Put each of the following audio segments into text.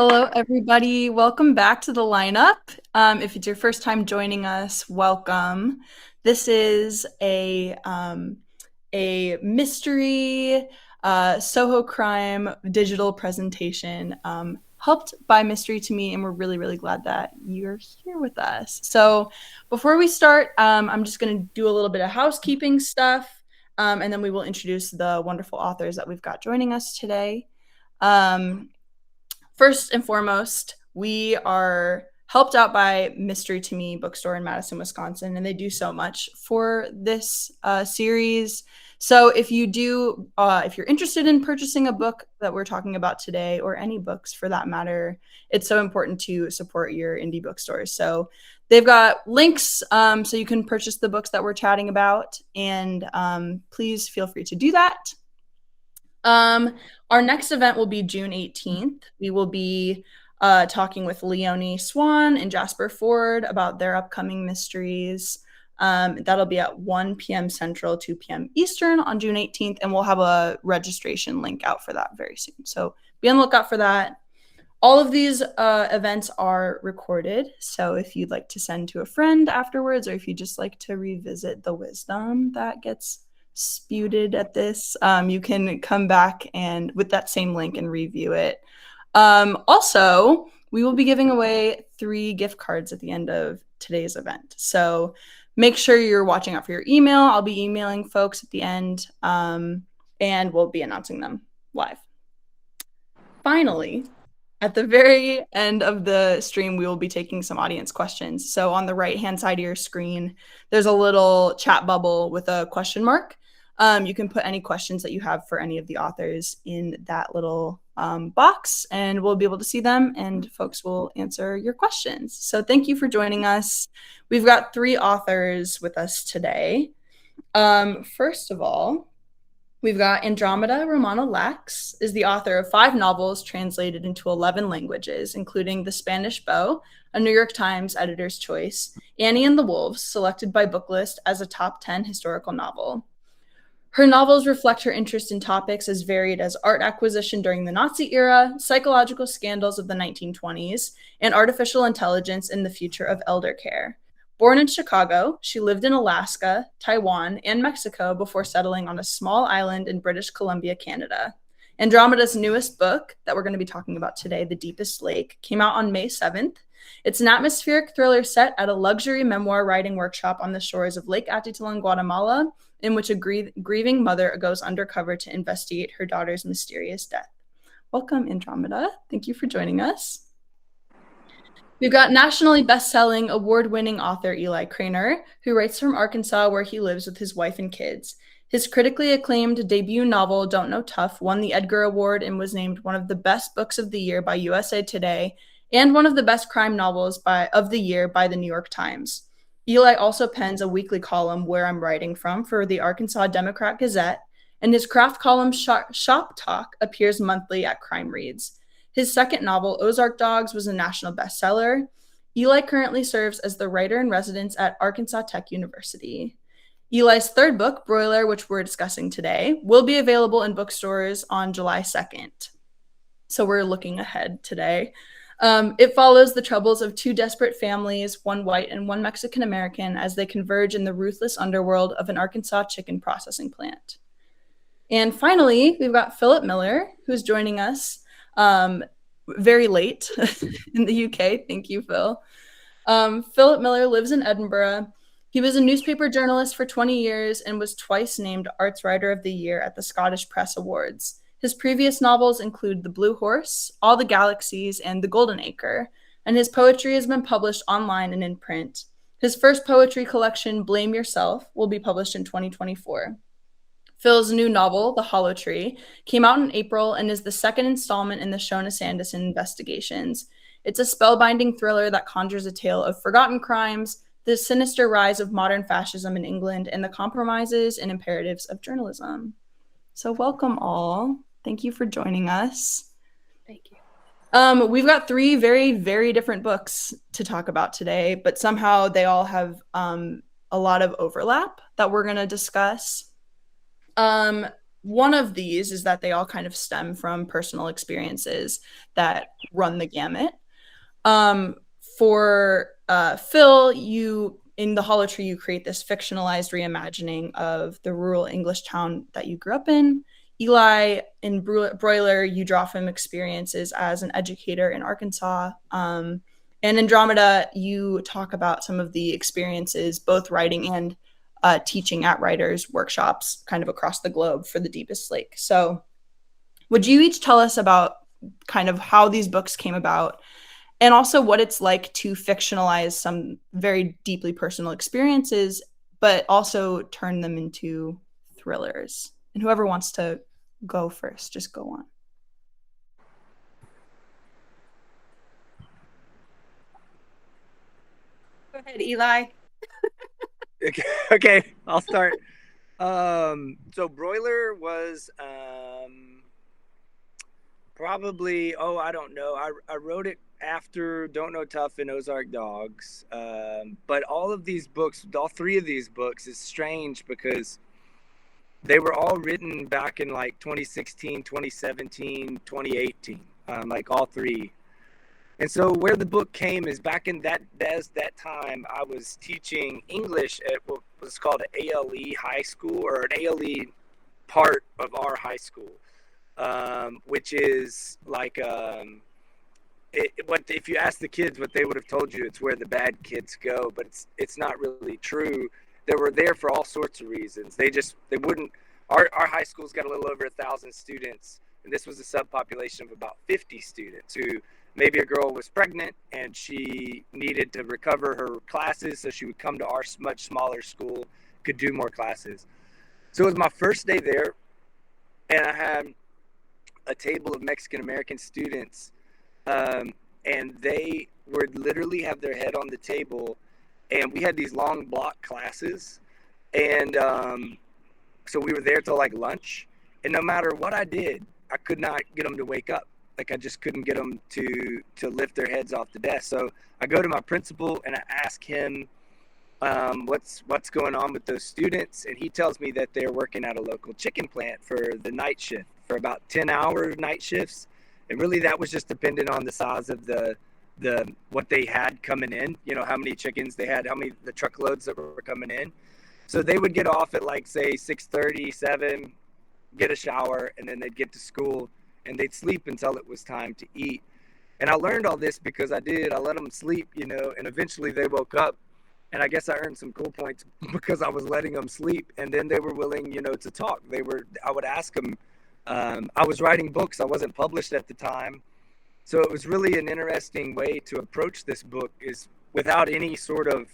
Hello, everybody. Welcome back to the lineup. If it's your first time joining us, welcome. This is a mystery Soho Crime digital presentation helped by Mystery to Me, and we're really, really glad that you're here with us. So before we start, I'm just going to do a little bit of housekeeping stuff, and then we will introduce the wonderful authors that we've got joining us today. First and foremost, we are helped out by Mystery to Me bookstore in Madison, Wisconsin, and they do so much for this series. So if you're interested in purchasing a book that we're talking about today, or any books for that matter, it's so important to support your indie bookstores. So they've got links so you can purchase the books that we're chatting about, and please feel free to do that. Our next event will be June 18th. We will be talking with Leonie Swan and Jasper Ford about their upcoming mysteries. That'll be at 1 p.m. Central, 2 p.m. Eastern on June 18th, and we'll have a registration link out for that very soon. So be on the lookout for that. All of these events are recorded, so if you'd like to send to a friend afterwards, or if you just like to revisit the wisdom that gets spewed at this, you can come back and with that same link and review it. Also, we will be giving away 3 gift cards at the end of today's event, so make sure you're watching out for your email. I'll be emailing folks at the end, and we'll be announcing them live. Finally, at the very end of the stream, we will be taking some audience questions. So on the right-hand side of your screen, there's a little chat bubble with a question mark. You can put any questions that you have for any of the authors in that little box, and we'll be able to see them, and folks will answer your questions. So thank you for joining us. We've got 3 authors with us today. First of all, we've got Andromeda Romano-Lax is the author of 5 novels translated into 11 languages, including The Spanish Bow, a New York Times editor's choice, Annie and the Wolves, selected by Booklist as a top 10 historical novel. Her novels reflect her interest in topics as varied as art acquisition during the Nazi era, psychological scandals of the 1920s, and artificial intelligence in the future of elder care. Born in Chicago, she lived in Alaska, Taiwan, and Mexico before settling on a small island in British Columbia, Canada. Andromeda's newest book that we're going to be talking about today, The Deepest Lake, came out on May 7th. It's an atmospheric thriller set at a luxury memoir writing workshop on the shores of Lake Atitlan, Guatemala, in which a grieving mother goes undercover to investigate her daughter's mysterious death. Welcome, Andromeda. Thank you for joining us. We've got nationally best-selling, award-winning author Eli Cranor, who writes from Arkansas, where he lives with his wife and kids. His critically acclaimed debut novel, Don't Know Tough, won the Edgar Award and was named one of the best books of the year by USA Today and one of the best crime novels of the year by the New York Times. Eli also pens a weekly column, Where I'm Writing From, for the Arkansas Democrat Gazette, and his craft column, Shop Talk, appears monthly at Crime Reads. His second novel, Ozark Dogs, was a national bestseller. Eli currently serves as the writer-in-residence at Arkansas Tech University. Eli's third book, Broiler, which we're discussing today, will be available in bookstores on July 2nd. So we're looking ahead today. It follows the troubles of 2 desperate families, one white and one Mexican American, as they converge in the ruthless underworld of an Arkansas chicken processing plant. And finally, we've got Philip Miller, who's joining us very late in the UK. Thank you, Phil. Philip Miller lives in Edinburgh. He was a newspaper journalist for 20 years and was twice named Arts Writer of the Year at the Scottish Press Awards. His previous novels include The Blue Horse, All the Galaxies, and The Golden Acre, and his poetry has been published online and in print. His first poetry collection, Blame Yourself, will be published in 2024. Phil's new novel, The Hollow Tree, came out in April and is the second installment in the Shona Sanderson investigations. It's a spellbinding thriller that conjures a tale of forgotten crimes, the sinister rise of modern fascism in England, and the compromises and imperatives of journalism. So welcome all. Thank you for joining us. Thank you. We've got 3 very, very different books to talk about today, but somehow they all have a lot of overlap that we're going to discuss. one of these is that they all kind of stem from personal experiences that run the gamut. Um, for Phil, you in the Hollow Tree, you create this fictionalized reimagining of the rural English town that you grew up in. Eli, in Broiler, you draw from experiences as an educator in Arkansas. And Andromeda, you talk about some of the experiences, both writing and teaching at writers' workshops kind of across the globe for the Deepest Lake. So, would you each tell us about kind of how these books came about and also what it's like to fictionalize some very deeply personal experiences, but also turn them into thrillers? And whoever wants to go first, just go on. Go ahead, Eli. Okay, I'll start. So Broiler was probably, I don't know. I wrote it after Don't Know Tough and Ozark Dogs. But all of these books, all three of these books, is strange because they were all written back in like 2016, 2017, 2018, like all three. And so where the book came is back in that time, I was teaching English at what was called an ALE high school, or an ALE part of our high school, which is like, if you ask the kids what they would have told you, it's where the bad kids go, but it's not really true. They were there for all sorts of reasons. They wouldn't. Our high school's got a little over 1,000 students, and this was a subpopulation of about 50 students who. Maybe a girl was pregnant and she needed to recover her classes, so she would come to our much smaller school, could do more classes. So it was my first day there, and I had a table of Mexican American students, and they would literally have their head on the table, and we had these long block classes, and so we were there till like lunch, and no matter what I did, I could not get them to wake up. Like I just couldn't get them to lift their heads off the desk. So I go to my principal and I ask him what's going on with those students, and he tells me that they're working at a local chicken plant for the night shift for about 10-hour night shifts, and really that was just dependent on the size of the what they had coming in. You know, how many chickens they had, how many the truckloads that were coming in. So they would get off at like say 6:30, 7, get a shower, and then they'd get to school. And they'd sleep until it was time to eat. And I learned all this because I let them sleep, you know, and eventually they woke up. And I guess I earned some cool points because I was letting them sleep. And then they were willing, you know, to talk. I would ask them, I was writing books. I wasn't published at the time. So it was really an interesting way to approach this book, is without any sort of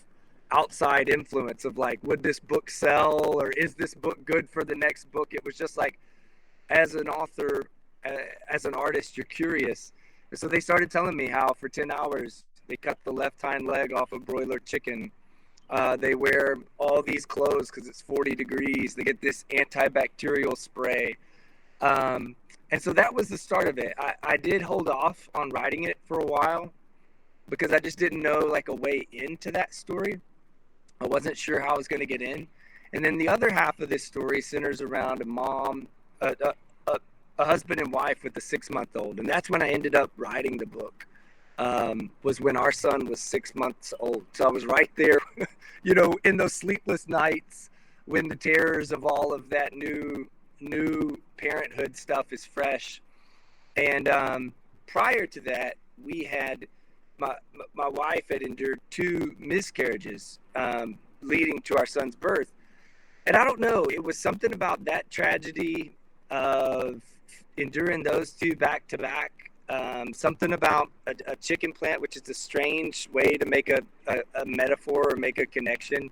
outside influence of like, would this book sell, or is this book good for the next book? It was just like, as an author, as an artist, you're curious. And so they started telling me how for 10 hours they cut the left hind leg off a broiler chicken. They wear all these clothes because it's 40 degrees. They get this antibacterial spray. And so that was the start of it. I did hold off on writing it for a while because I just didn't know like a way into that story. I wasn't sure how I was going to get in. And then the other half of this story centers around a mom, a husband and wife with a 6-month-old. And that's when I ended up writing the book, was when our son was 6 months old. So I was right there, you know, in those sleepless nights when the terrors of all of that new parenthood stuff is fresh. And prior to that, we had, my wife had endured 2 miscarriages leading to our son's birth. And I don't know, it was something about that tragedy of enduring those 2 back to back. Something about a chicken plant, which is a strange way to make a metaphor or make a connection.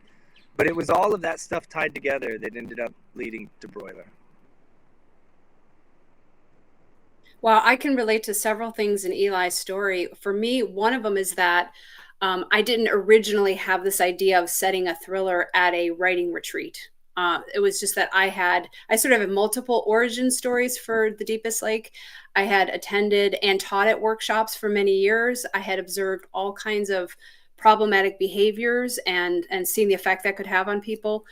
But it was all of that stuff tied together that ended up leading to Broiler. Well, I can relate to several things in Eli's story. For me, one of them is that I didn't originally have this idea of setting a thriller at a writing retreat. It was just that I sort of have multiple origin stories for The Deepest Lake. I had attended and taught at workshops for many years. I had observed all kinds of problematic behaviors and seen the effect that could have on people.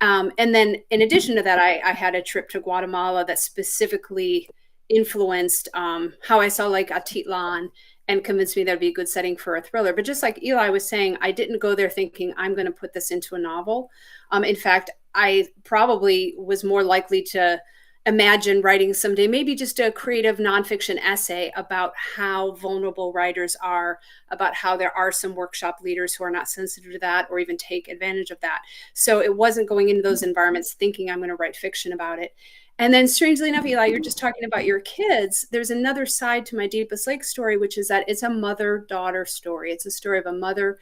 And then in addition to that, I had a trip to Guatemala that specifically influenced how I saw like Atitlan and convinced me that'd be a good setting for a thriller. But just like Eli was saying, I didn't go there thinking I'm going to put this into a novel. In fact, I probably was more likely to imagine writing someday maybe just a creative nonfiction essay about how vulnerable writers are, about how there are some workshop leaders who are not sensitive to that or even take advantage of that. So it wasn't going into those environments thinking I'm going to write fiction about it. And then strangely enough, Eli, you're just talking about your kids. There's another side to my Deepest Lake story, which is that it's a mother-daughter story. It's a story of a mother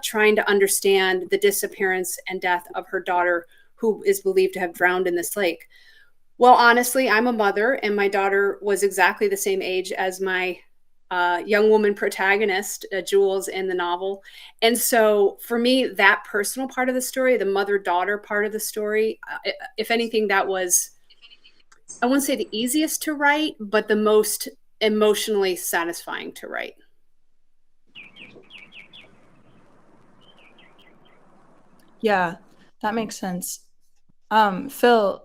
trying to understand the disappearance and death of her daughter, who is believed to have drowned in this lake. Well, honestly, I'm a mother, and my daughter was exactly the same age as my young woman protagonist, Jules, in the novel. And so for me, that personal part of the story, the mother-daughter part of the story, if anything, that was, I wouldn't say the easiest to write, but the most emotionally satisfying to write. Yeah, that makes sense. Phil,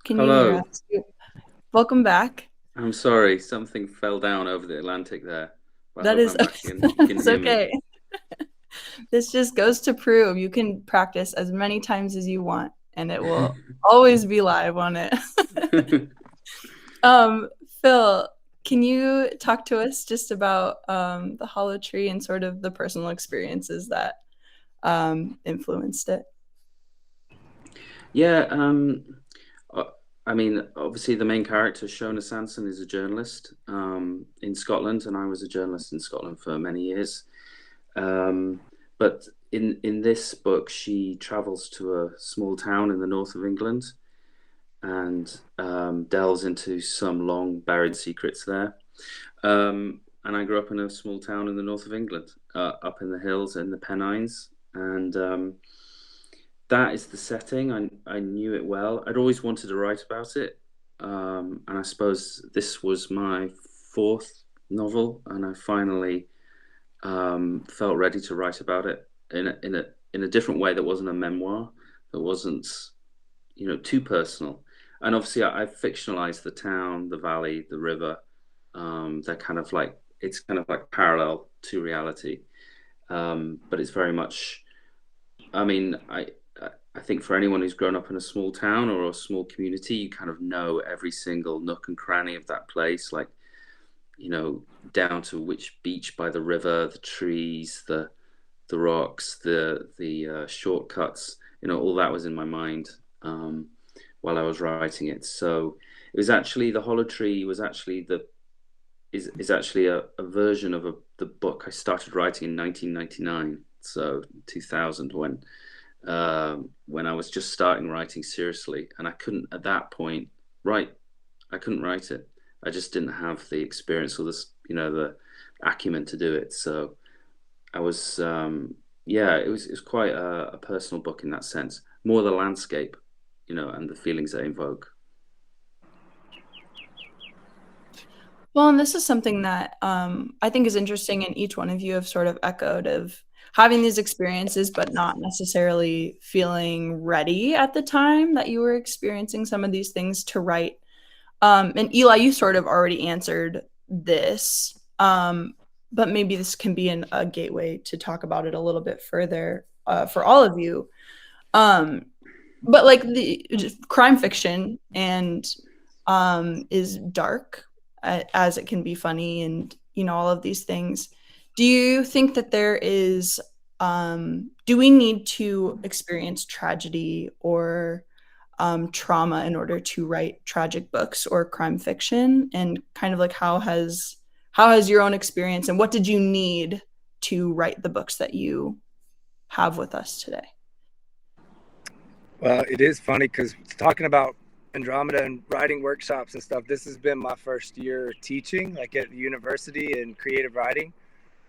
can you hear Hello. us? Welcome back. I'm sorry, something fell down over the Atlantic there. I That hope is I'm back and you can it's hear me. okay. This just goes to prove you can practice as many times as you want, and it will always be live on it. Phil, can you talk to us just about the Hollow Tree and sort of the personal experiences that influenced it? Yeah, I mean, obviously the main character, Shona Sanson, is a journalist in Scotland, and I was a journalist in Scotland for many years. But in this book, she travels to a small town in the north of England and delves into some long buried secrets there. And I grew up in a small town in the north of England, up in the hills in the Pennines, and that is the setting. I knew it well. I'd always wanted to write about it, and I suppose this was my fourth novel, and I finally felt ready to write about it in a different way that wasn't a memoir, that wasn't too personal. And obviously, I've fictionalized the town, the valley, the river. They're kind of like parallel to reality, but it's very much. I mean, I think for anyone who's grown up in a small town or a small community, you kind of know every single nook and cranny of that place, like, down to which beach by the river, the trees, the rocks, the shortcuts, all that was in my mind while I was writing it. So it was actually, the Hollow Tree was actually is actually a version of the book I started writing in 1999, so 2000, when I was just starting writing seriously, and I couldn't at that point I couldn't write it. I just didn't have the experience or the acumen to do it. So I was it was quite a personal book in that sense, more the landscape, and the feelings they invoke. Well, and this is something that I think is interesting, and each one of you have sort of echoed of having these experiences, but not necessarily feeling ready at the time that you were experiencing some of these things to write. And Eli, you sort of already answered this, but maybe this can be a gateway to talk about it a little bit further for all of you. But like the crime fiction and is dark as it can be funny, and all of these things. Do you think that there is do we need to experience tragedy or trauma in order to write tragic books or crime fiction? And kind of like how has your own experience, and what did you need to write the books that you have with us today? Well, it is funny because talking about Andromeda and writing workshops and stuff, this has been my first year teaching, like at the university in creative writing.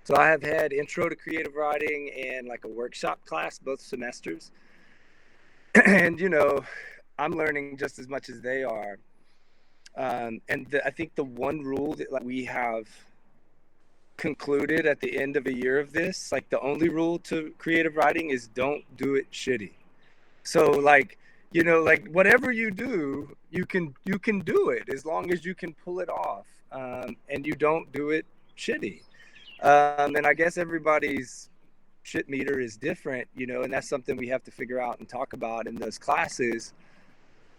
So I have had intro to creative writing and like a workshop class both semesters. And, I'm learning just as much as they are. I think the one rule that we have concluded at the end of a year of this, like the only rule to creative writing is don't do it shitty. So like, you know, like whatever you do, you can do it as long as you can pull it off, and you don't do it shitty. And I guess everybody's shit meter is different, you know, and that's something we have to figure out and talk about in those classes.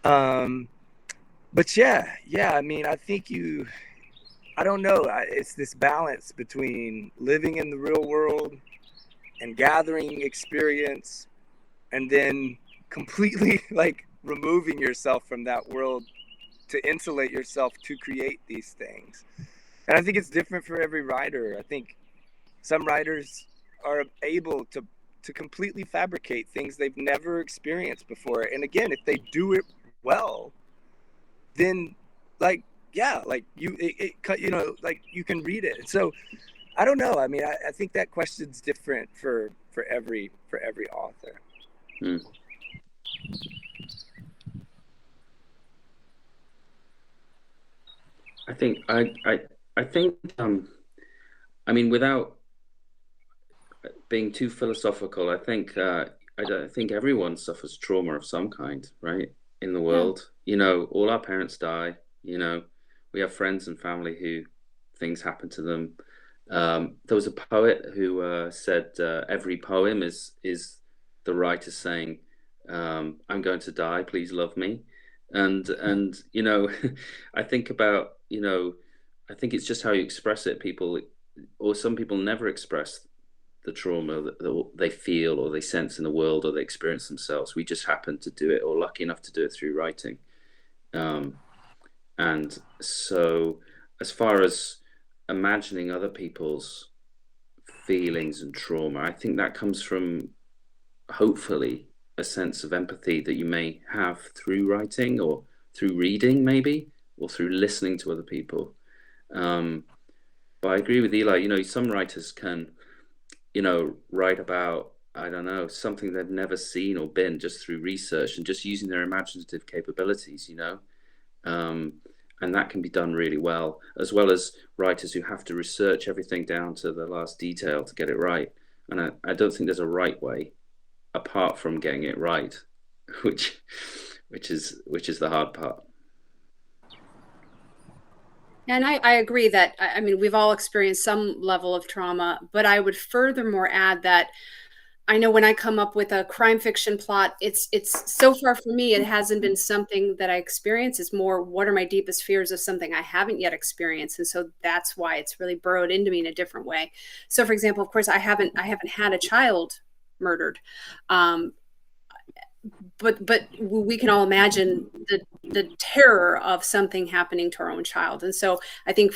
But yeah, I mean, I think I don't know. It's this balance between living in the real world and gathering experience, and then completely like removing yourself from that world to insulate yourself to create these things. And I think it's different for every writer. I think some writers are able to completely fabricate things they've never experienced before. And again, if they do it well, then like, yeah, like you know, like you can read it. So I don't know. I mean, I think that question's different for every author. Hmm. I think I mean, without being too philosophical, I think I think everyone suffers trauma of some kind, right? In the world, you know, all our parents die. You know, we have friends and family who things happen to them. There was a poet who said every poem is the writer saying, "I'm going to die. Please love me." And you know, I think about, you know, I think it's just how you express it. People, or some people, never express the trauma that they feel or they sense in the world or they experience themselves. We just happen to do it, or lucky enough to do it through writing. And so, as far as imagining other people's feelings and trauma, I think that comes from, hopefully, a sense of empathy that you may have through writing or through reading, maybe, or through listening to other people. But I agree with Eli. You know, some writers can, you know, write about, I don't know, something they've never seen or been, just through research and just using their imaginative capabilities, you know. And that can be done really well as writers who have to research everything down to the last detail to get it right. And I don't think there's a right way, apart from getting it right, which is the hard part. And I agree that, I mean, we've all experienced some level of trauma, but I would furthermore add that I know when I come up with a crime fiction plot, it's so far for me, it hasn't been something that I experience. It's more, what are my deepest fears of something I haven't yet experienced? And so that's why it's really burrowed into me in a different way. So for example, of course, I haven't had a child murdered. But we can all imagine the terror of something happening to our own child. And so I think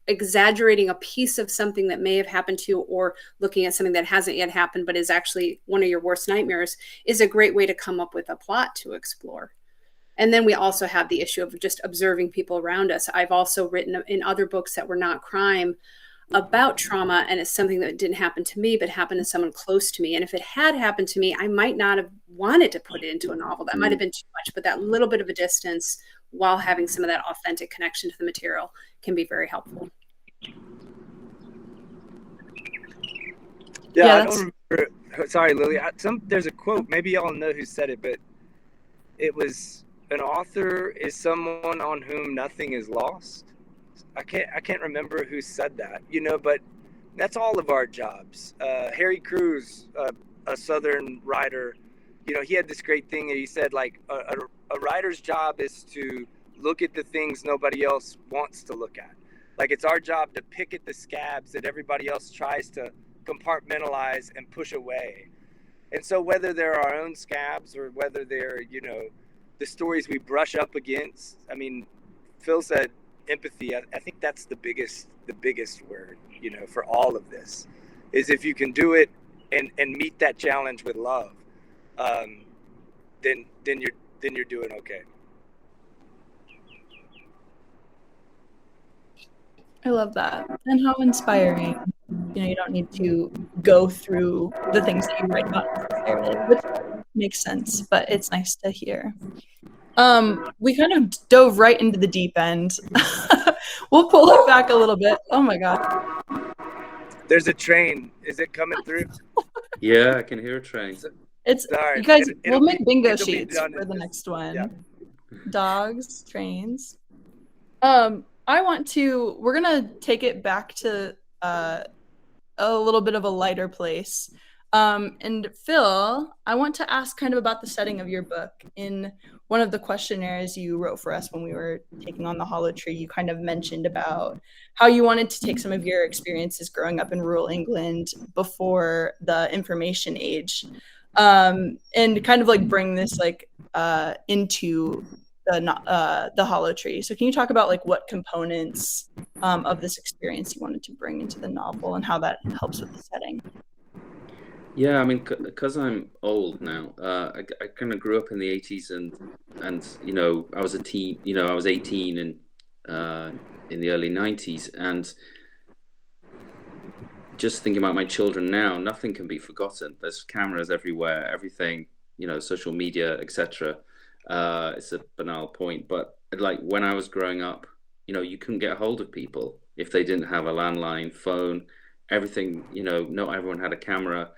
exaggerating a piece of something that may have happened to you, or looking at something that hasn't yet happened but is actually one of your worst nightmares, is a great way to come up with a plot to explore. And then we also have the issue of just observing people around us. I've also written in other books that were not crime about trauma, and it's something that didn't happen to me but happened to someone close to me. And if it had happened to me, I might not have wanted to put it into a novel. That might have been too much, but that little bit of a distance while having some of that authentic connection to the material can be very helpful. Yeah, I don't remember. Sorry, Lily. There's a quote. Maybe y'all know who said it, but it was, an author is someone on whom nothing is lost. I can't remember who said that, you know, but that's all of our jobs. Harry Crews, a Southern writer, you know, he had this great thing that he said, like, a writer's job is to look at the things nobody else wants to look at. Like, it's our job to pick at the scabs that everybody else tries to compartmentalize and push away. And so whether they're our own scabs or whether they're, you know, the stories we brush up against, I mean, Phil said empathy. I think that's the biggest word, you know, for all of this, is if you can do it and meet that challenge with love, then you're doing okay. I love that. And how inspiring. You know, you don't need to go through the things that you write about necessarily, which makes sense, but it's nice to hear. We kind of dove right into the deep end. We'll pull it back a little bit. Oh my God. There's a train. Is it coming through? Yeah, I can hear a train. It's Sorry. you guys. We'll make bingo it'll be sheets done for in the this- next one. Yeah. Dogs, trains. We're gonna take it back to a little bit of a lighter place. And Phil, I want to ask kind of about the setting of your book. In one of the questionnaires you wrote for us when we were taking on the Hollow Tree, you kind of mentioned about how you wanted to take some of your experiences growing up in rural England before the information age, and kind of like bring this like into the Hollow Tree. So can you talk about like what components of this experience you wanted to bring into the novel and how that helps with the setting? Yeah, I mean, because I'm old now, I kind of grew up in the 80s, and I was a teen. I was 18 in the early 90s, and just thinking about my children now, nothing can be forgotten. There's cameras everywhere, everything, social media, etc. It's a banal point, but like when I was growing up, you couldn't get a hold of people if they didn't have a landline phone. Everything, not everyone had a camera,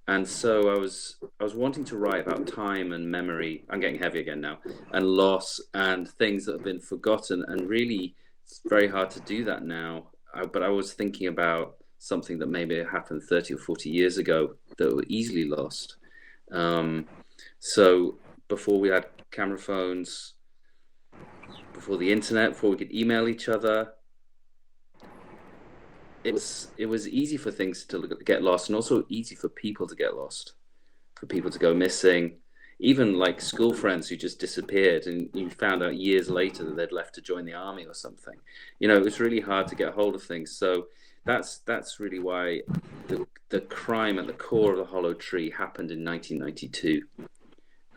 and so I was wanting to write about time and memory. I'm getting heavy again now, and loss and things that have been forgotten. And really, it's very hard to do that now. But I was thinking about something that maybe happened 30 or 40 years ago that were easily lost. So before we had camera phones, before the internet, before we could email each other, it was easy for things to get lost, and also easy for people to get lost, for people to go missing, even like school friends who just disappeared, and you found out years later that they'd left to join the army or something. It was really hard to get hold of things. So that's really why the crime at the core of the Hollow Tree happened in 1992.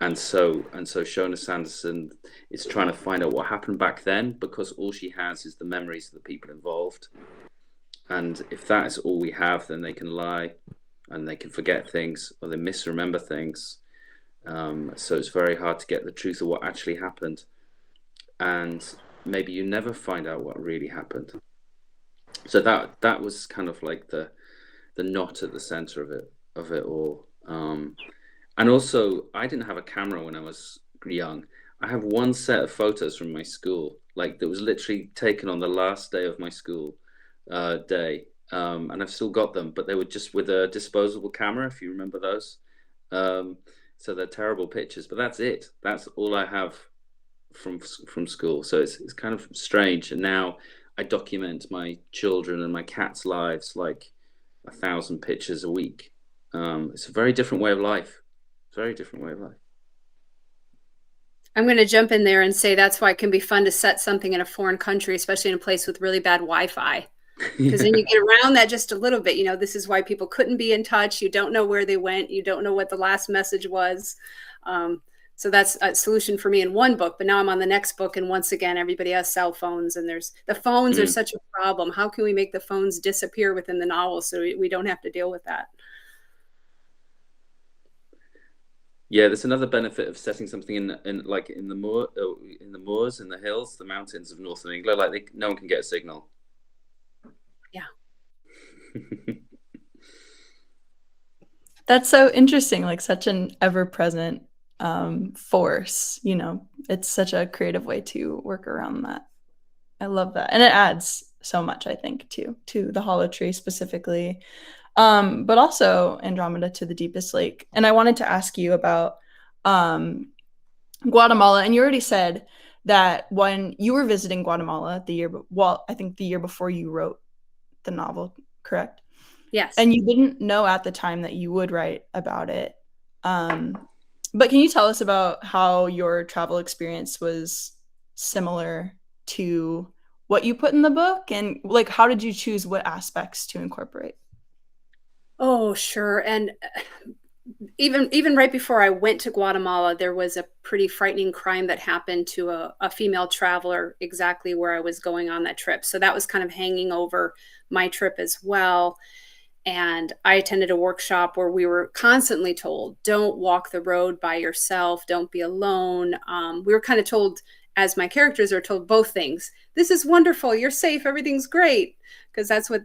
And so Shona Sanderson is trying to find out what happened back then, because all she has is the memories of the people involved. And if that is all we have, then they can lie and they can forget things, or they misremember things. So it's very hard to get the truth of what actually happened. And maybe you never find out what really happened. So that was kind of like the knot at the center of it all. And also, I didn't have a camera when I was young. I have one set of photos from my school, like that was literally taken on the last day of my school day, and I've still got them, but they were just with a disposable camera, if you remember those. So they're terrible pictures, but that's it. That's all I have from school. So it's kind of strange. And now I document my children and my cat's lives like 1,000 pictures a week. It's a very different way of life. Very different way of life. I'm going to jump in there and say that's why it can be fun to set something in a foreign country, especially in a place with really bad Wi-Fi. Because then you get around that just a little bit. This is why people couldn't be in touch. You don't know where they went. You don't know what the last message was. So that's a solution for me in one book. But now I'm on the next book, and once again, everybody has cell phones, and the phones are such a problem. How can we make the phones disappear within the novel so we don't have to deal with that? Yeah, there's another benefit of setting something in the moors, in the hills, the mountains of northern England. Like no one can get a signal. Yeah. That's so interesting, like such an ever-present force. It's such a creative way to work around that. I love that. And it adds so much, I think, to the Hollow Tree specifically. But also Andromeda to the Deepest Lake. And I wanted to ask you about Guatemala. And you already said that when you were visiting Guatemala I think the year before you wrote the novel, correct? Yes. And you didn't know at the time that you would write about it. But can you tell us about how your travel experience was similar to what you put in the book? And like, how did you choose what aspects to incorporate? Oh, sure. And even right before I went to Guatemala, there was a pretty frightening crime that happened to a female traveler exactly where I was going on that trip. So that was kind of hanging over my trip as well. And I attended a workshop where we were constantly told, don't walk the road by yourself, don't be alone. We were kind of told, as my characters are told, both things. This is wonderful, you're safe, everything's great, because that's what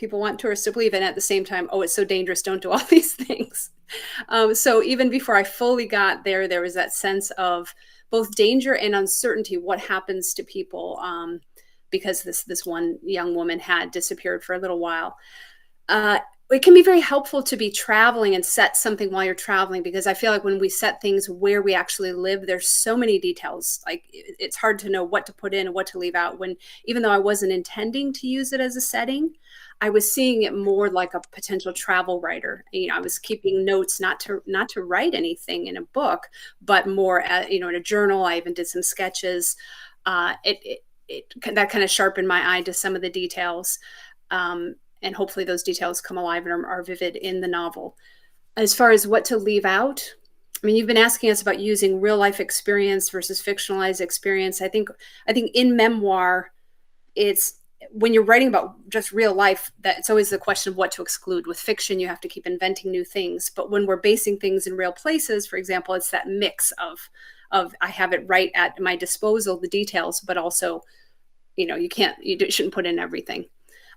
people want tourists to believe, and at the same time, oh, it's so dangerous, don't do all these things. So even before I fully got there, there was that sense of both danger and uncertainty. What happens to people? Because this one young woman had disappeared for a little while. It can be very helpful to be traveling and set something while you're traveling, because I feel like when we set things where we actually live, there's so many details. Like it's hard to know what to put in and what to leave out. When, even though I wasn't intending to use it as a setting, I was seeing it more like a potential travel writer. I was keeping notes, not to write anything in a book, but more in a journal. I even did some sketches. That kind of sharpened my eye to some of the details. And hopefully those details come alive and are vivid in the novel. As far as what to leave out, I mean, you've been asking us about using real life experience versus fictionalized experience. I think in memoir, it's when you're writing about just real life, that it's always the question of what to exclude. With fiction, you have to keep inventing new things. But when we're basing things in real places, for example, it's that mix of I have it right at my disposal, the details, but also, you shouldn't put in everything.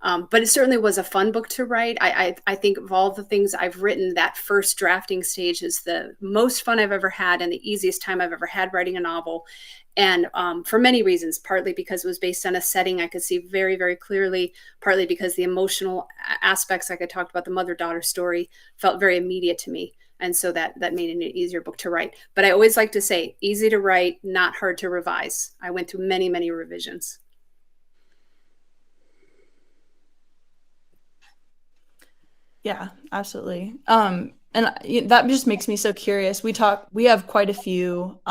But it certainly was a fun book to write. I think of all the things I've written, that first drafting stage is the most fun I've ever had and the easiest time I've ever had writing a novel. And for many reasons, partly because it was based on a setting I could see very, very clearly, partly because the emotional aspects, like I talked about, the mother-daughter story, felt very immediate to me. And so that made it an easier book to write. But I always like to say, easy to write, not hard to revise. I went through many, many revisions. Yeah, absolutely. And that just makes me so curious. We have quite a few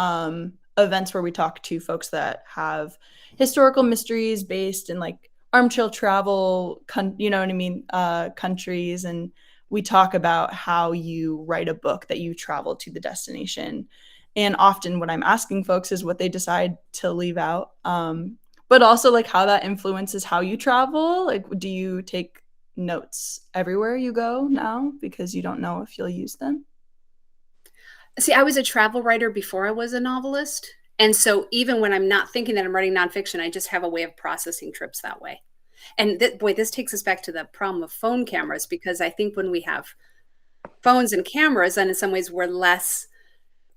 events where we talk to folks that have historical mysteries based in like armchair travel, countries. And we talk about how you write a book that you travel to the destination. And often what I'm asking folks is what they decide to leave out. But also like how that influences how you travel. Like, do you take notes everywhere you go now because you don't know if you'll use them? See, I was a travel writer before I was a novelist. And so even when I'm not thinking that I'm writing nonfiction, I just have a way of processing trips that way. And this takes us back to the problem of phone cameras, because I think when we have phones and cameras, then in some ways we're less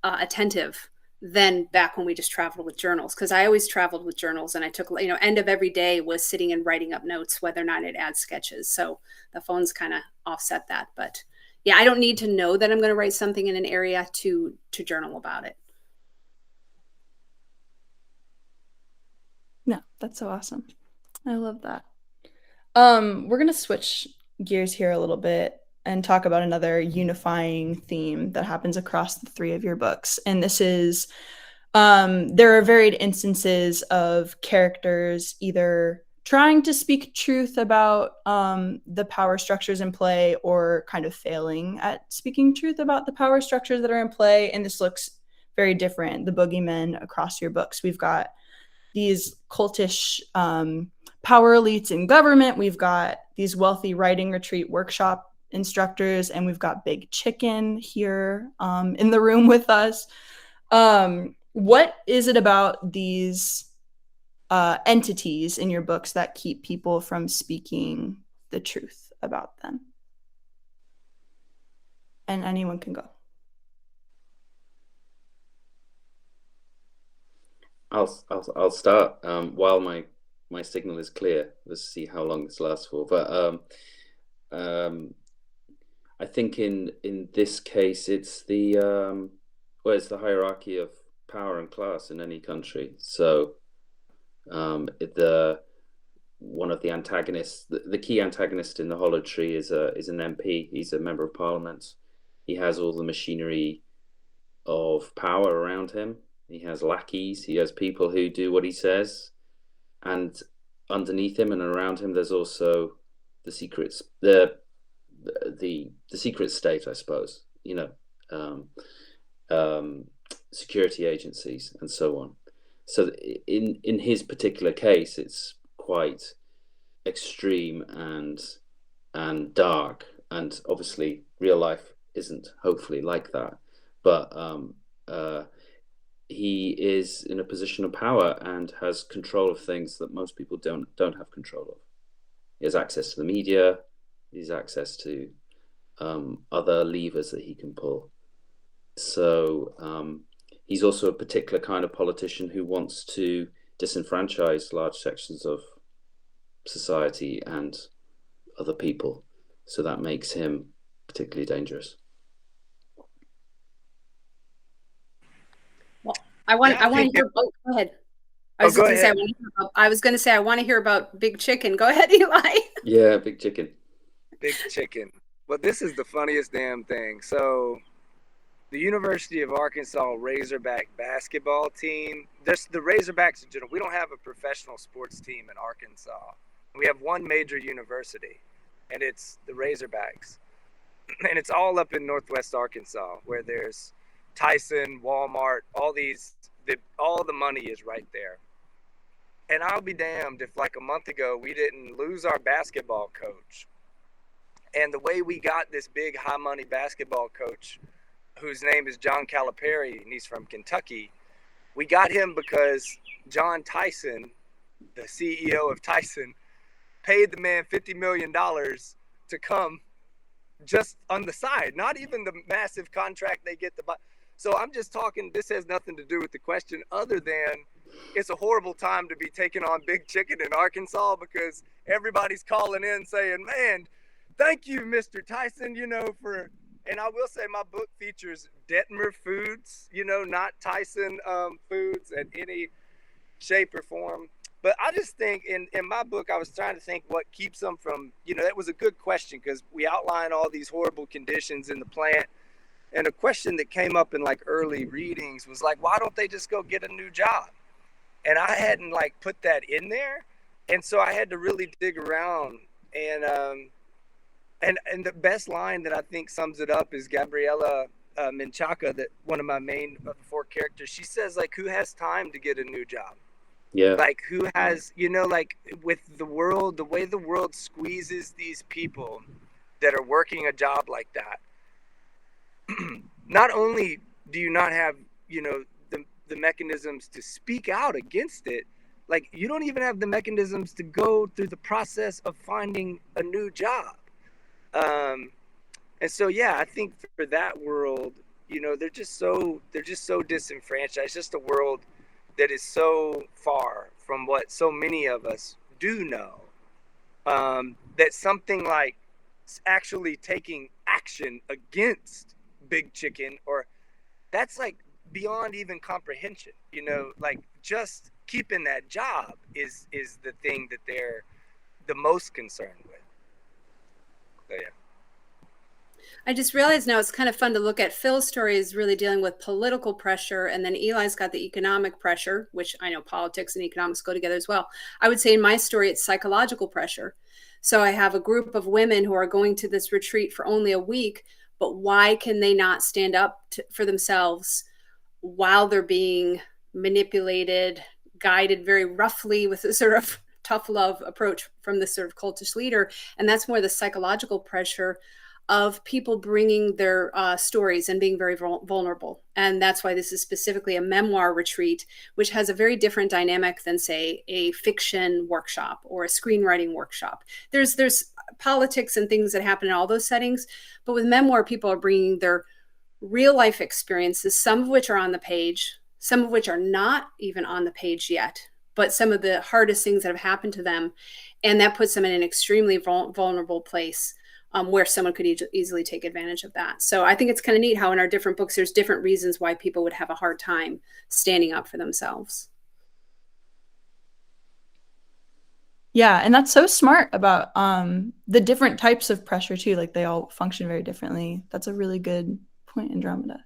attentive than back when we just traveled with journals. Because I always traveled with journals, and I took, end of every day was sitting and writing up notes, whether or not it adds sketches. So the phones kind of offset that. But yeah, I don't need to know that I'm going to write something in an area to journal about it. No, that's so awesome. I love that. We're going to switch gears here a little bit and talk about another unifying theme that happens across the three of your books. And this is, there are varied instances of characters either trying to speak truth about the power structures in play, or kind of failing at speaking truth about the power structures that are in play. And this looks very different, the boogeymen across your books. We've got these cultish power elites in government. We've got these wealthy writing retreat workshop instructors, and we've got Big Chicken here in the room with us. What is it about these entities in your books that keep people from speaking the truth about them? And anyone can go. I'll start while my signal is clear. Let's see how long this lasts for. But I think in this case, it's it's the hierarchy of power and class in any country. So one of the antagonists, the key antagonist in the Hollow Tree is an MP. He's a member of parliament. He has all the machinery of power around him. He has lackeys. He has people who do what he says, and underneath him and around him, there's also the secrets, the secret state, I suppose. Security agencies and so on. So in his particular case, it's quite extreme and dark, and obviously real life isn't hopefully like that. But he is in a position of power and has control of things that most people don't have control of. He has access to the media. He has access to other levers that he can pull. So he's also a particular kind of politician who wants to disenfranchise large sections of society and other people. So that makes him particularly dangerous. Well, I want to hear. Oh, go ahead. I was going to say I want to hear about Big Chicken. Go ahead, Eli. Yeah, Big Chicken. Big Chicken. Well, this is the funniest damn thing. So, the University of Arkansas Razorback basketball team, the Razorbacks in general, we don't have a professional sports team in Arkansas. We have one major university, and it's the Razorbacks. And it's all up in Northwest Arkansas, where there's Tyson, Walmart, all the money is right there. And I'll be damned if like a month ago we didn't lose our basketball coach. And the way we got this big high money basketball coach, whose name is John Calipari, and he's from Kentucky, we got him because John Tyson, the CEO of Tyson, paid the man $50 million to come just on the side, not even the massive contract they get to buy. So I'm just talking, this has nothing to do with the question other than it's a horrible time to be taking on Big Chicken in Arkansas because everybody's calling in saying, man, thank you, Mr. Tyson, for, and I will say my book features Detmer foods, not Tyson foods in any shape or form. But I just think in my book, I was trying to think what keeps them from, that was a good question because we outline all these horrible conditions in the plant. And a question that came up in like early readings was like, why don't they just go get a new job? And I hadn't like put that in there. And so I had to really dig around. And the best line that I think sums it up is Gabriella Menchaca, that one of my main 4 characters. She says like, who has time to get a new job? Yeah. Like who has, like with the world, the way the world squeezes these people that are working a job like that. Not only do you not have, the mechanisms to speak out against it, like you don't even have the mechanisms to go through the process of finding a new job. And so, yeah, I think for that world, they're just so disenfranchised. It's just a world that is so far from what so many of us do know, that something like actually taking action against Big Chicken, or that's like beyond even comprehension, like just keeping that job is the thing that they're the most concerned with. So, yeah. I just realized now it's kind of fun to look at. Phil's story is really dealing with political pressure, and then Eli's got the economic pressure, which I know politics and economics go together as well. I would say in my story, it's psychological pressure. So I have a group of women who are going to this retreat for only a week, but why can they not stand up for themselves while they're being manipulated, guided very roughly with a sort of tough love approach from this sort of cultish leader? And that's more the psychological pressure of people bringing their stories and being very vulnerable. And that's why this is specifically a memoir retreat, which has a very different dynamic than, say, a fiction workshop or a screenwriting workshop. There's politics and things that happen in all those settings, but with memoir, people are bringing their real life experiences, some of which are on the page, some of which are not even on the page yet, but some of the hardest things that have happened to them. And that puts them in an extremely vulnerable place, where someone could easily take advantage of that. So I think it's kind of neat how in our different books, there's different reasons why people would have a hard time standing up for themselves. Yeah, and that's so smart about the different types of pressure too. Like they all function very differently. That's a really good point, Andromeda,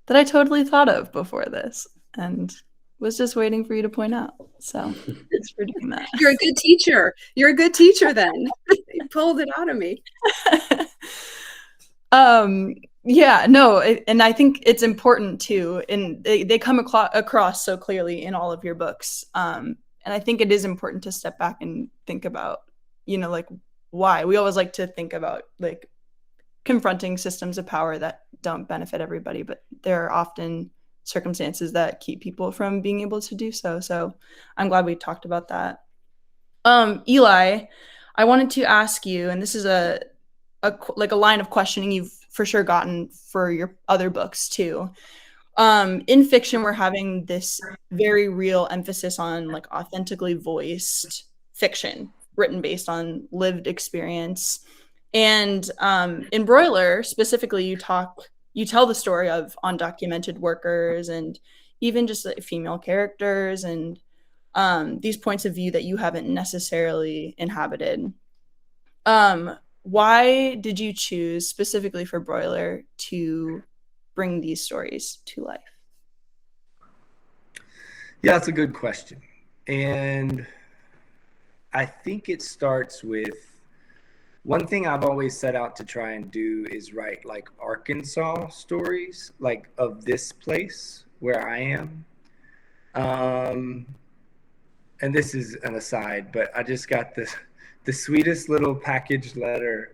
that I totally thought of before this and was just waiting for you to point out. So thanks for doing that. You're a good teacher. You're a good teacher then. You pulled it out of me. Yeah, no, and I think it's important too, and they come across so clearly in all of your books. And I think it is important to step back and think about, like why. We always like to think about like confronting systems of power that don't benefit everybody, but there are often circumstances that keep people from being able to do so. So I'm glad we talked about that. Eli, I wanted to ask you, and this is a like a line of questioning you've for sure gotten for your other books too. In fiction, we're having this very real emphasis on like authentically voiced fiction written based on lived experience. And in Broiler specifically, you tell the story of undocumented workers and even just like, female characters and these points of view that you haven't necessarily inhabited. Why did you choose specifically for Broiler to bring these stories to life? Yeah, that's a good question. And I think it starts with one thing I've always set out to try and do is write like Arkansas stories, like of this place where I am. And this is an aside, but I just got the sweetest little packaged letter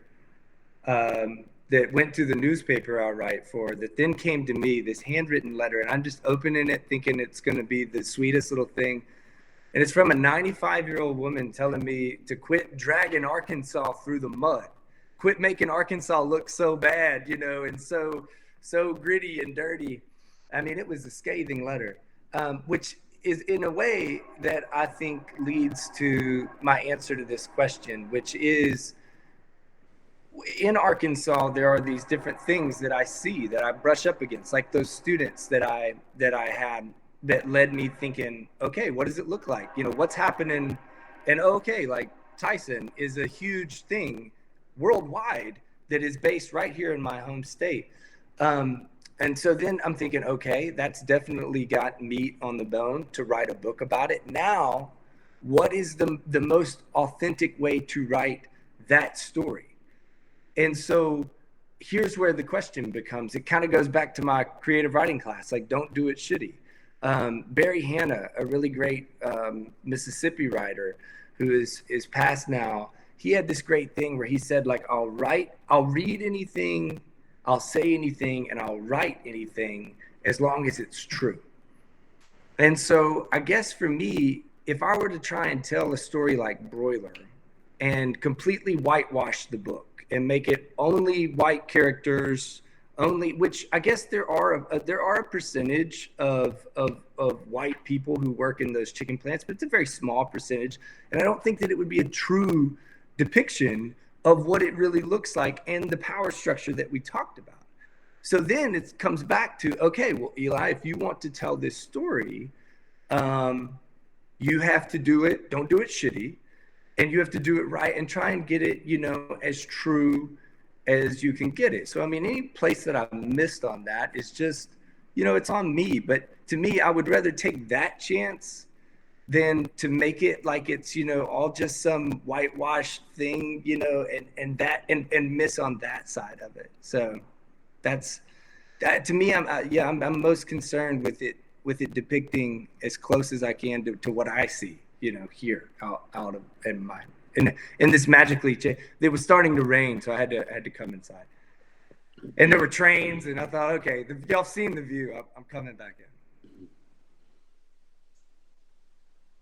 that went to the newspaper I write for, that then came to me, this handwritten letter, and I'm just opening it thinking it's going to be the sweetest little thing. And it's from a 95-year-old woman telling me to quit dragging Arkansas through the mud, quit making Arkansas look so bad, you know, and so gritty and dirty. I mean, it was a scathing letter, which is in a way that I think leads to my answer to this question, which is, in Arkansas, there are these different things that I see that I brush up against, like those students that I had that led me thinking, okay, what does it look like? You know, what's happening? And okay, like Tyson is a huge thing worldwide that is based right here in my home state. And so then I'm thinking, okay, that's definitely got meat on the bone to write a book about it. Now, what is the most authentic way to write that story? And so here's where the question becomes, it kind of goes back to my creative writing class, like don't do it shitty. Barry Hannah, a really great Mississippi writer who is passed now, he had this great thing where he said, like, I'll read anything, I'll say anything, and I'll write anything as long as it's true. And so I guess for me, if I were to try and tell a story like Broiler and completely whitewash the book and make it only white characters, only, which I guess there are a percentage of white people who work in those chicken plants, but it's a very small percentage. And I don't think that it would be a true depiction of what it really looks like and the power structure that we talked about. So then it comes back to, okay, well, Eli, if you want to tell this story, you have to do it, don't do it shitty, and you have to do it right and try and get it, you know, as true as you can get it. So, I mean, any place that I've missed on that is just, you know, it's on me. But to me, I would rather take that chance than to make it like it's, you know, all just some whitewashed thing, you know, and miss on that side of it. So that's that to me. I'm most concerned with it depicting as close as I can to what I see, you know, here out of in my in this magically it was starting to rain, so I had to come inside, and there were trains, and I thought, okay, y'all seen the view, I'm coming back in.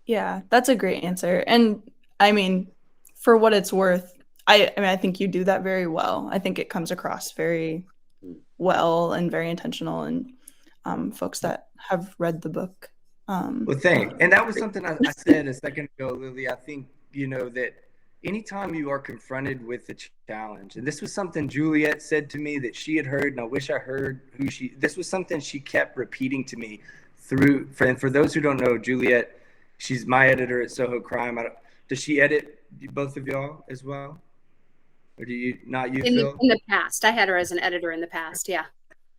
Yeah, that's a great answer. And I mean, for what it's worth, I mean, I think you do that very well. I think it comes across very well and very intentional, and folks that have read the book. Well, thanks. And that was something I said a second ago, Lily. I think, you know, that anytime you are confronted with a challenge, and this was something Juliet said to me that she had heard, and I wish I heard this was something she kept repeating to me and for those who don't know, Juliet, she's my editor at Soho Crime. Does she edit both of y'all as well? Or do you, not you, Phil? In the past. I had her as an editor in the past, yeah.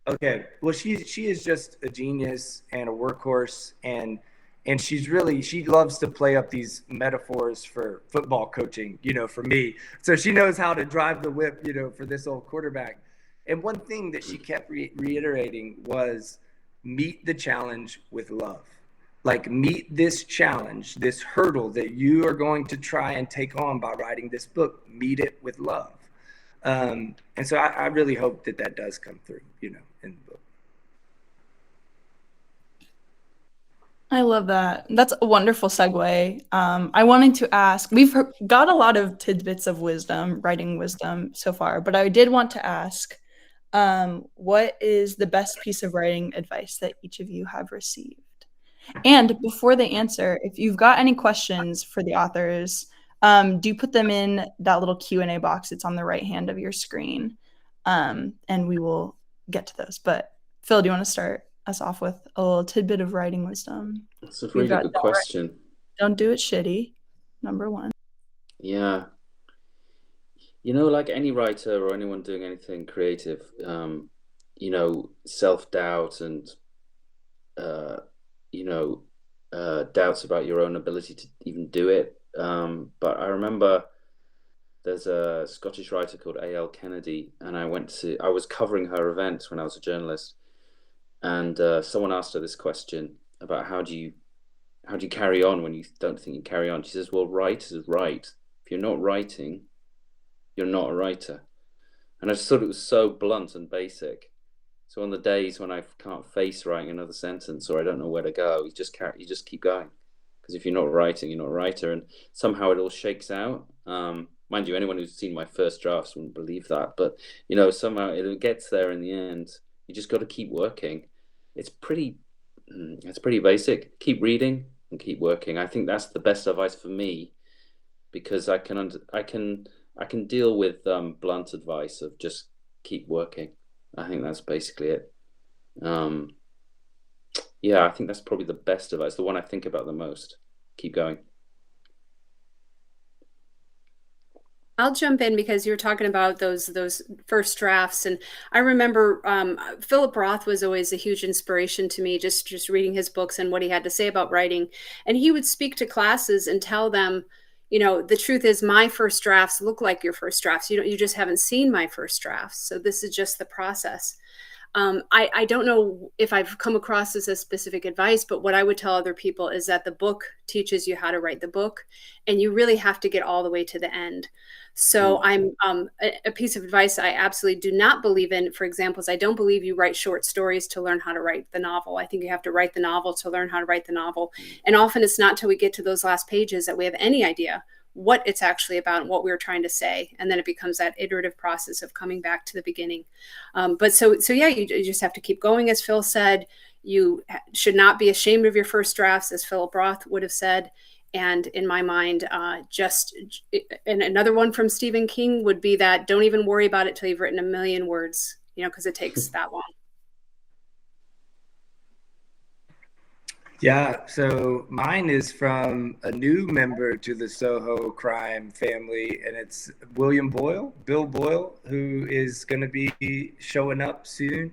Okay. Well, she is just a genius and a workhorse, and she loves to play up these metaphors for football coaching, you know, for me. So she knows how to drive the whip, you know, for this old quarterback. And one thing that she kept reiterating was meet the challenge with love. Like, meet this challenge, this hurdle that you are going to try and take on by writing this book, meet it with love. And so I really hope that does come through, you know, in the book. I love that. That's a wonderful segue. I wanted to ask, we've got a lot of tidbits of wisdom, writing wisdom so far, but I did want to ask, what is the best piece of writing advice that each of you have received? And before they answer, if you've got any questions for the authors, do put them in that little Q&A box. It's on the right hand of your screen, and we will get to those. But Phil, do you want to start us off with a little tidbit of writing wisdom? That's a really good question. Don't do it shitty, number one. Yeah. You know, like any writer or anyone doing anything creative, you know, self-doubt and, you know, doubts about your own ability to even do it. But I remember there's a Scottish writer called A.L. Kennedy, and I was covering her event when I was a journalist, and someone asked her this question about how do you carry on when you don't think you carry on. She says, well, write is write. If you're not writing, you're not a writer. And I just thought it was so blunt and basic. So on the days when I can't face writing another sentence or I don't know where to go, you just keep going. Because if you're not writing, you're not a writer. And somehow it all shakes out. Mind you, anyone who's seen my first drafts wouldn't believe that. But, you know, somehow it gets there in the end. You just got to keep working. It's pretty basic. Keep reading and keep working. I think that's the best advice for me, because I can deal with blunt advice of just keep working. I think that's basically it. Yeah, I think that's probably the best advice, the one I think about the most. Keep going. I'll jump in because you were talking about those first drafts, and I remember Philip Roth was always a huge inspiration to me. Just reading his books and what he had to say about writing, and he would speak to classes and tell them, you know, the truth is my first drafts look like your first drafts. You just haven't seen my first drafts, so this is just the process. I don't know if I've come across this as specific advice, but what I would tell other people is that the book teaches you how to write the book, and you really have to get all the way to the end. So I'm a piece of advice I absolutely do not believe in, for example, is I don't believe you write short stories to learn how to write the novel. I think you have to write the novel to learn how to write the novel. And often it's not till we get to those last pages that we have any idea what it's actually about and what we were trying to say. And then it becomes that iterative process of coming back to the beginning. But so yeah, you just have to keep going. As Phil said, you should not be ashamed of your first drafts, as Philip Roth would have said. And in my mind, and another one from Stephen King would be that don't even worry about it till you've written 1,000,000 words, you know, because it takes that long. Yeah, so mine is from a new member to the Soho Crime family, and it's Bill Boyle, who is going to be showing up soon.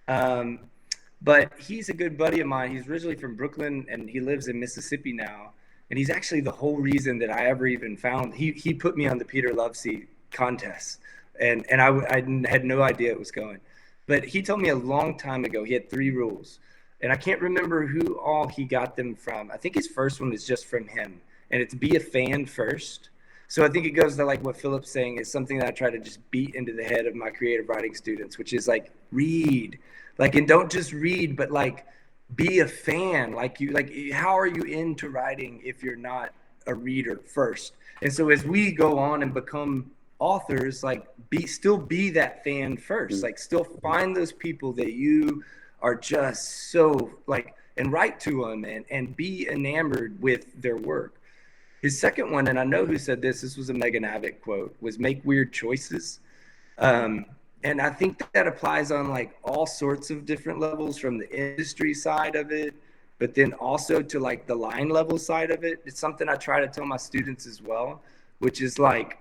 But he's a good buddy of mine. He's originally from Brooklyn, and he lives in Mississippi now. And he's actually the whole reason that I ever even found, he put me on the Peter Lovesey contest, and I had no idea it was going. But he told me a long time ago, he had 3 rules. And I can't remember who all he got them from. I think his first one is just from him. And it's be a fan first. So I think it goes to like what Philip's saying is something that I try to just beat into the head of my creative writing students, which is like read. Like, and don't just read, but like be a fan. Like how are you into writing if you're not a reader first? And so as we go on and become authors, like still be that fan first. Like still find those people that you are just so like, and write to them and be enamored with their work. His second one, and I know who said this was a Megan Avick quote, was make weird choices. And I think that applies on like all sorts of different levels, from the industry side of it, but then also to like the line level side of it. It's something I try to tell my students as well, which is like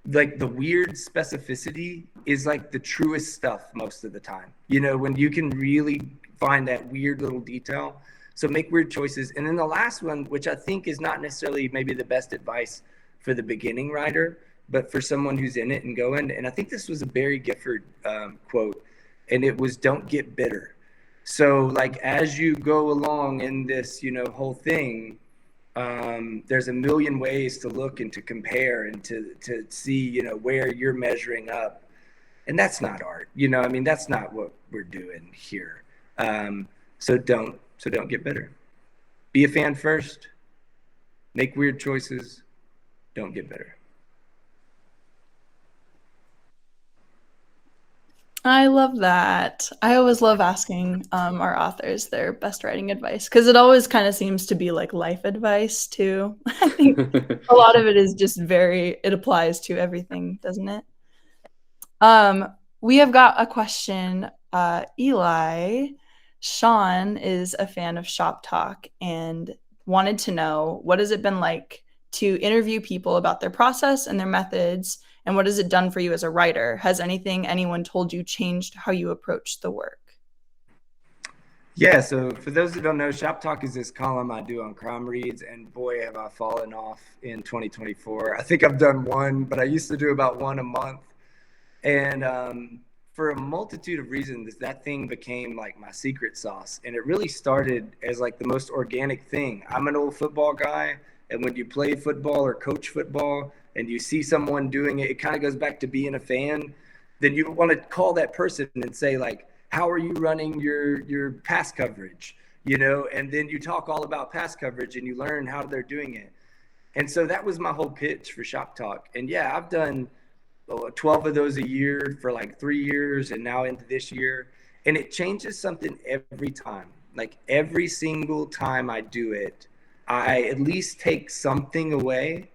the weird specificity is like the truest stuff most of the time, you know, when you can really find that weird little detail. So make weird choices. And then the last one, which I think is not necessarily maybe the best advice for the beginning writer, but for someone who's in it and going, and I think this was a Barry Gifford quote, and it was, don't get bitter. So like, as you go along in this, you know, whole thing, there's a million ways to look and to compare and to see, you know, where you're measuring up. And that's not art, you know, I mean, that's not what we're doing here. So don't get bitter. Be a fan first, make weird choices, don't get bitter. I love that. I always love asking our authors their best writing advice because it always kind of seems to be like life advice too. I think a lot of it is just it applies to everything, doesn't it? We have got a question. Eli, Sean is a fan of Shop Talk and wanted to know what has it been like to interview people about their process and their methods, and what has it done for you as a writer? Has anyone told you changed how you approach the work? Yeah, so for those who don't know, Shop Talk is this column I do on crime reads, and boy, have I fallen off in 2024. I think I've done one, but I used to do about one a month. And for a multitude of reasons, that thing became like my secret sauce. And it really started as like the most organic thing. I'm an old football guy, and when you play football or coach football and you see someone doing it, it kind of goes back to being a fan. Then you want to call that person and say, like, how are you running your pass coverage? You know, and then you talk all about pass coverage and you learn how they're doing it. And so that was my whole pitch for Shop Talk. And yeah, I've done 12 of those a year for like 3 years and now into this year. And it changes something every time. Like every single time I do it, I at least take something away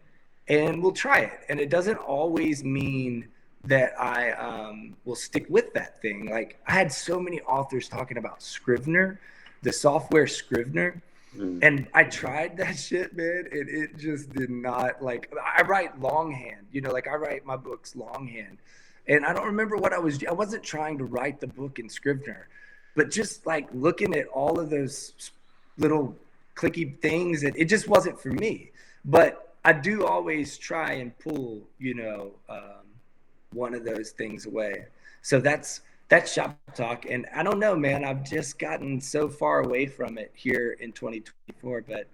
and we'll try it. And it doesn't always mean that I will stick with that thing. Like I had so many authors talking about Scrivener, the software Scrivener. And I tried that shit, man, and it just did not, like, I write longhand, you know, like I write my books longhand. And I don't remember what I wasn't trying to write the book in Scrivener, but just like looking at all of those little clicky things, it just wasn't for me. But I do always try and pull, you know, one of those things away. So that's Shop Talk. And I don't know, man, I've just gotten so far away from it here in 2024, but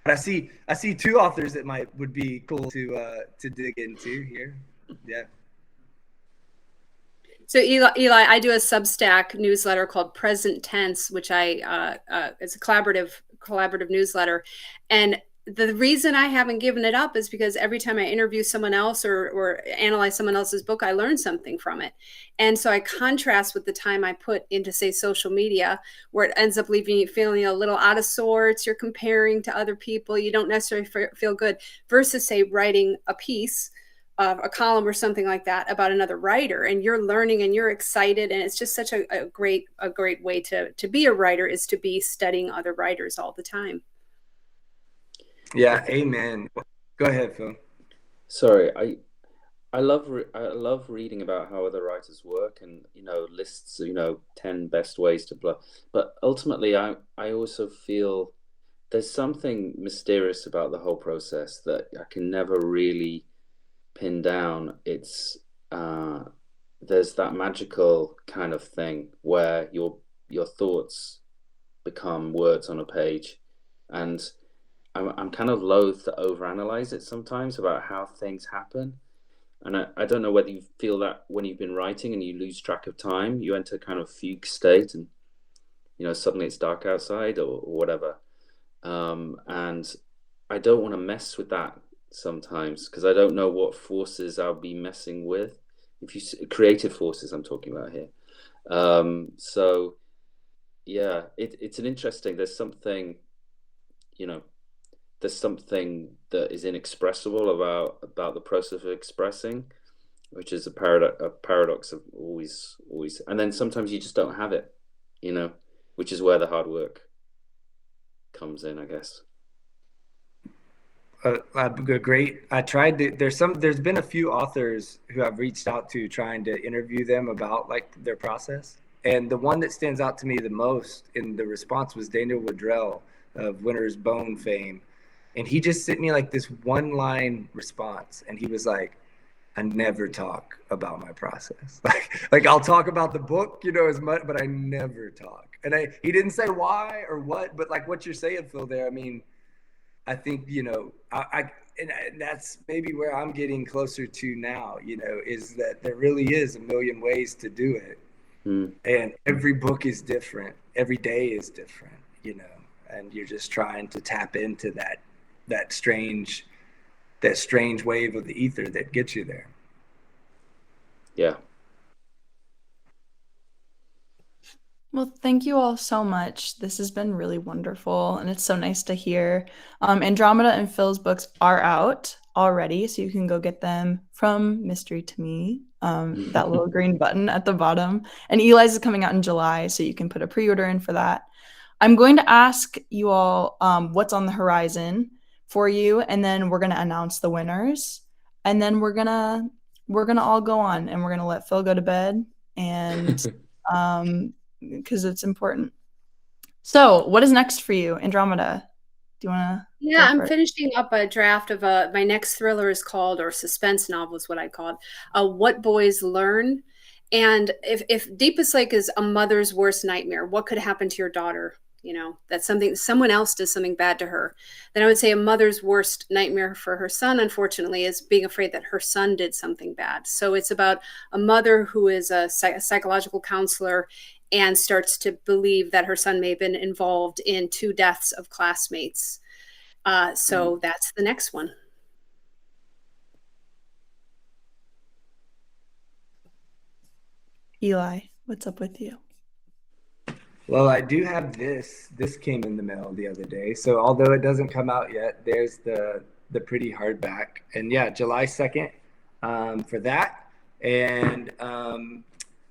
I see two authors that would be cool to dig into here. Yeah. So Eli, I do a Substack newsletter called Present Tense, which it's a collaborative newsletter. And the reason I haven't given it up is because every time I interview someone else or analyze someone else's book, I learn something from it. And so I contrast with the time I put into, say, social media, where it ends up leaving you feeling a little out of sorts. You're comparing to other people. You don't necessarily feel good, versus, say, writing a piece, a column or something like that about another writer, and you're learning and you're excited. And it's just such a great way to be a writer, is to be studying other writers all the time. Yeah, amen. Go ahead, Phil. Sorry, I love reading about how other writers work, and lists, 10 best ways to blah. But ultimately, I also feel there's something mysterious about the whole process that I can never really pin down. It's there's that magical kind of thing where your thoughts become words on a page, and I'm kind of loath to overanalyze it sometimes about how things happen. And I don't know whether you feel that when you've been writing and you lose track of time, you enter kind of fugue state, and suddenly it's dark outside or whatever. And I don't want to mess with that sometimes, because I don't know what forces I'll be messing with. Creative forces I'm talking about here. So yeah, it's an interesting. There's something that is inexpressible about the process of expressing, which is a paradox of always, and then sometimes you just don't have it, which is where the hard work comes in, I guess. Great. I tried to. There's been a few authors who I've reached out to trying to interview them about like their process, and the one that stands out to me the most in the response was Daniel Woodrell of Winter's Bone fame. And he just sent me like this one-line response, and he was like, "I never talk about my process. Like I'll talk about the book, as much, but I never talk." And he didn't say why or what, but like what you're saying, Phil, there. I mean, I think and that's maybe where I'm getting closer to now. Is that there really is a million ways to do it, and every book is different. Every day is different. and you're just trying to tap into that strange wave of the ether that gets you there. Yeah. Well, thank you all so much. This has been really wonderful, and it's so nice to hear. Andromeda and Phil's books are out already, so you can go get them from Mystery to Me, that little green button at the bottom. And Eli's is coming out in July, so you can put a pre-order in for that. I'm going to ask you all what's on the horizon for you, and then we're going to announce the winners, and then we're gonna all go on, and we're gonna let Phil go to bed, and because it's important. So, what is next for you, Andromeda? Do you want to? Yeah, I'm finishing up a draft of my next thriller is called, or suspense novel is what I call it, What Boys Learn. And if Deepest Lake is a mother's worst nightmare, what could happen to your daughter? You know, that someone else does something bad to her. Then I would say a mother's worst nightmare for her son, unfortunately, is being afraid that her son did something bad. So it's about a mother who is a psychological counselor and starts to believe that her son may have been involved in 2 deaths of classmates. So that's the next one. Eli, what's up with you? Well, I do have this. This came in the mail the other day. So although it doesn't come out yet, there's the pretty hardback. And yeah, July 2nd for that. And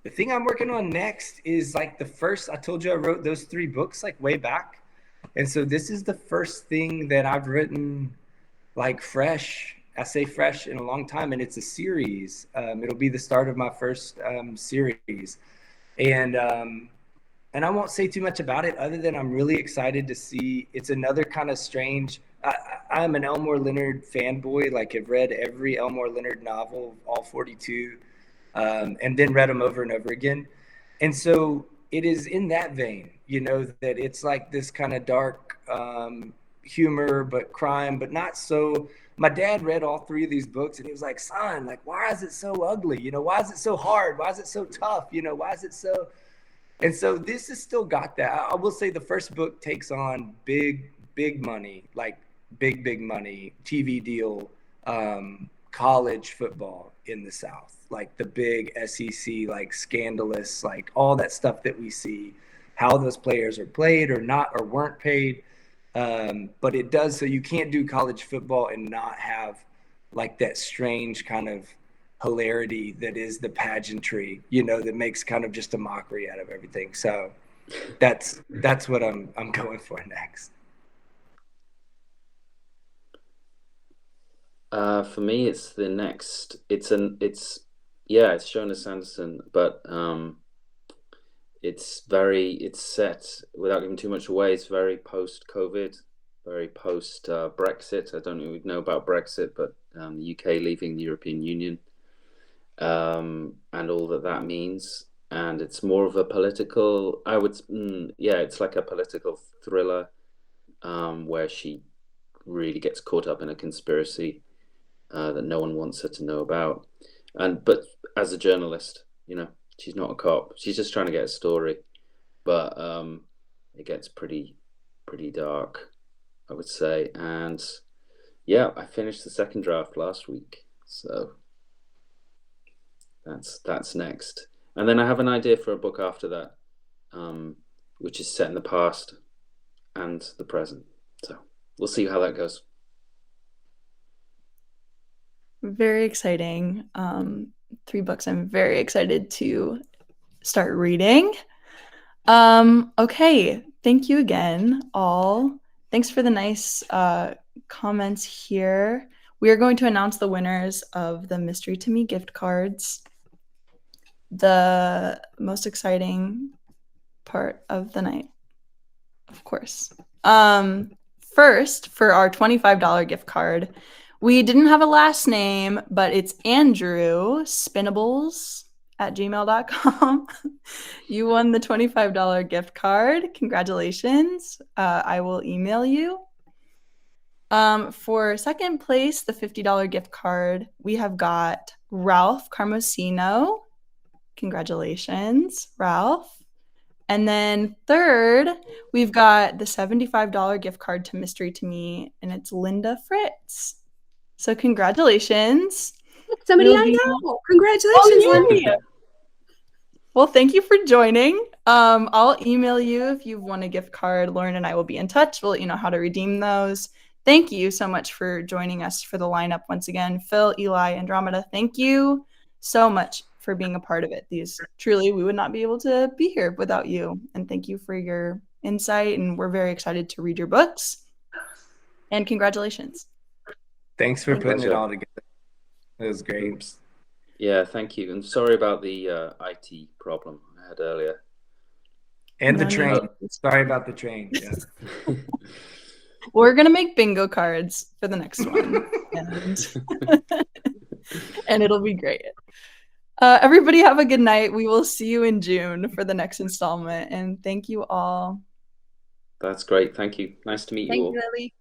the thing I'm working on next is like the first, I told you I wrote those 3 books like way back. And so this is the first thing that I've written like fresh. I say fresh in a long time, and it's a series. It'll be the start of my first series. And I won't say too much about it other than I'm really excited to see. It's another kind of strange. I'm an Elmore Leonard fanboy. Like I've read every Elmore Leonard novel, all 42, and then read them over and over again. And so it is in that vein, you know, that it's like this kind of dark humor, but crime, but not so. My dad read all 3 of these books and he was like, son, like, why is it so ugly? You know, why is it so hard? Why is it so tough? You know, why is it so... And so this has still got that. I will say the first book takes on big money, like big money, TV deal, college football in the South, like the big SEC, like scandalous, like all that stuff that we see, how those players are played or not, or weren't paid. But it does, so you can't do college football and not have like that strange kind of hilarity that is the pageantry, you know, that makes kind of just a mockery out of everything. So that's what I'm going for next. For me, it's the next. It's Shona Sanderson, but it's set, without giving too much away, it's very post-COVID, very post-Brexit. I don't know if you know about Brexit, but the UK leaving the European Union. And all that means, and it's more of a political, it's like a political thriller, where she really gets caught up in a conspiracy that no one wants her to know about, but as a journalist, you know, she's not a cop, she's just trying to get a story, but it gets pretty dark, I would say. And yeah, I finished the second draft last week, so that's next. And then I have an idea for a book after that, which is set in the past and the present. So we'll see how that goes. Very exciting. 3 books I'm very excited to start reading. Okay, thank you again, all. Thanks for the nice comments here. We are going to announce the winners of the Mystery to Me gift cards. The most exciting part of the night, of course. First, for our $25 gift card, we didn't have a last name, but it's Andrew Spinnables@gmail.com. You won the $25 gift card. Congratulations. I will email you. For second place, the $50 gift card, we have got Ralph Carmosino. Congratulations, Ralph. And then third, we've got the $75 gift card to Mystery to Me, and it's Linda Fritz. So congratulations. Somebody I know. Congratulations, Linda. Well, thank you for joining. I'll email you if you want a gift card. Lauren and I will be in touch. We'll let you know how to redeem those. Thank you so much for joining us for the lineup once again. Phil, Eli, Andromeda, thank you so much for being a part of it. Truly, we would not be able to be here without you. And thank you for your insight. And we're very excited to read your books. And congratulations. Thanks for putting it all together. It was great. Yeah, thank you. And sorry about the IT problem I had earlier. And the train. Sorry about the train. Yeah. We're going to make bingo cards for the next one. And it'll be great. Everybody have a good night. We will see you in June for the next installment. And thank you all. That's great. Thank you. Nice to meet you all. Thank you, Lily.